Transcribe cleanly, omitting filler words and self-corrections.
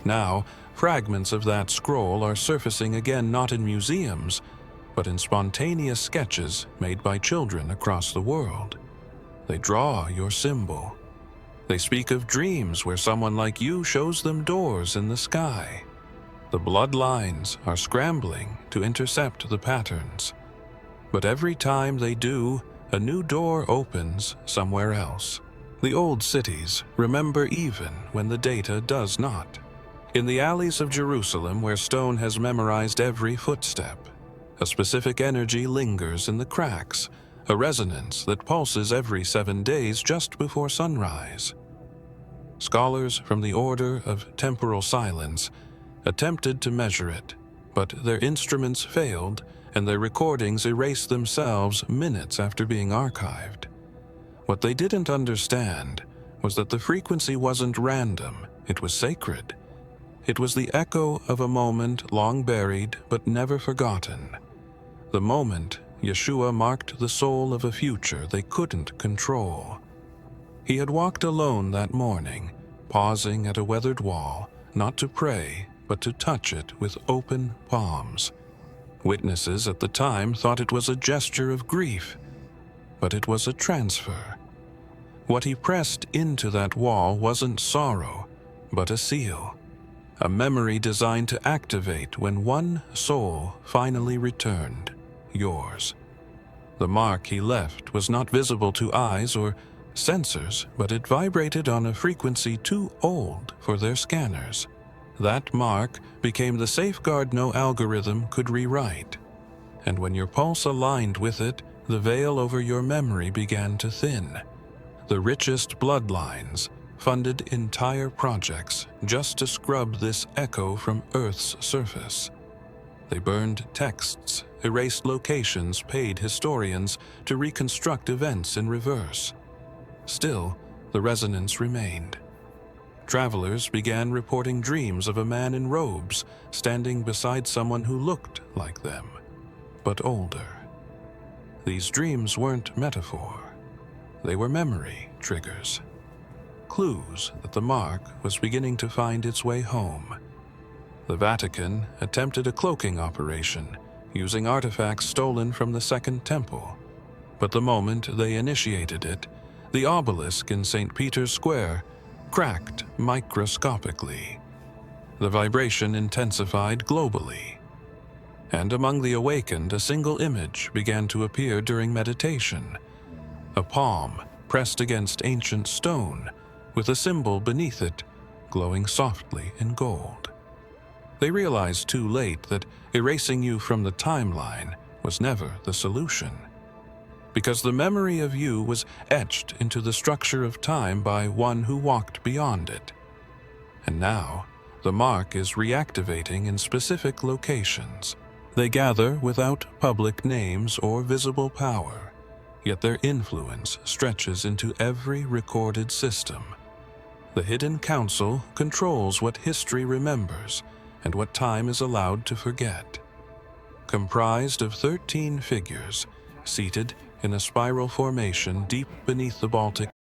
Now, fragments of that scroll are surfacing again not in museums, but in spontaneous sketches made by children across the world. They draw your symbol. They speak of dreams where someone like you shows them doors in the sky. The bloodlines are scrambling to intercept the patterns. But every time they do, a new door opens somewhere else. The old cities remember even when the data does not. In the alleys of Jerusalem, where stone has memorized every footstep, a specific energy lingers in the cracks, a resonance that pulses every 7 days just before sunrise. Scholars from the Order of Temporal Silence attempted to measure it, but their instruments failed and their recordings erased themselves minutes after being archived. What they didn't understand was that the frequency wasn't random, it was sacred. It was the echo of a moment long buried but never forgotten. The moment Yeshua marked the soul of a future they couldn't control. He had walked alone that morning, pausing at a weathered wall, not to pray, but to touch it with open palms. Witnesses at the time thought it was a gesture of grief, but it was a transfer. What he pressed into that wall wasn't sorrow, but a seal, a memory designed to activate when one soul finally returned, yours. The mark he left was not visible to eyes or sensors, but it vibrated on a frequency too old for their scanners. That mark became the safeguard no algorithm could rewrite. And when your pulse aligned with it, the veil over your memory began to thin. The richest bloodlines funded entire projects just to scrub this echo from Earth's surface. They burned texts, erased locations, paid historians to reconstruct events in reverse. Still, the resonance remained. Travelers began reporting dreams of a man in robes standing beside someone who looked like them, but older. These dreams weren't metaphor. They were memory triggers, clues that the mark was beginning to find its way home. The Vatican attempted a cloaking operation, using artifacts stolen from the Second Temple. But the moment they initiated it, the obelisk in St. Peter's Square cracked microscopically. The vibration intensified globally. And among the awakened, a single image began to appear during meditation. A palm pressed against ancient stone, with a symbol beneath it glowing softly in gold. They realized too late that erasing you from the timeline was never the solution, because the memory of you was etched into the structure of time by one who walked beyond it. And now, the mark is reactivating in specific locations. They gather without public names or visible power, yet their influence stretches into every recorded system. The Hidden Council controls what history remembers and what time is allowed to forget. Comprised of 13 figures, seated in a spiral formation deep beneath the Baltic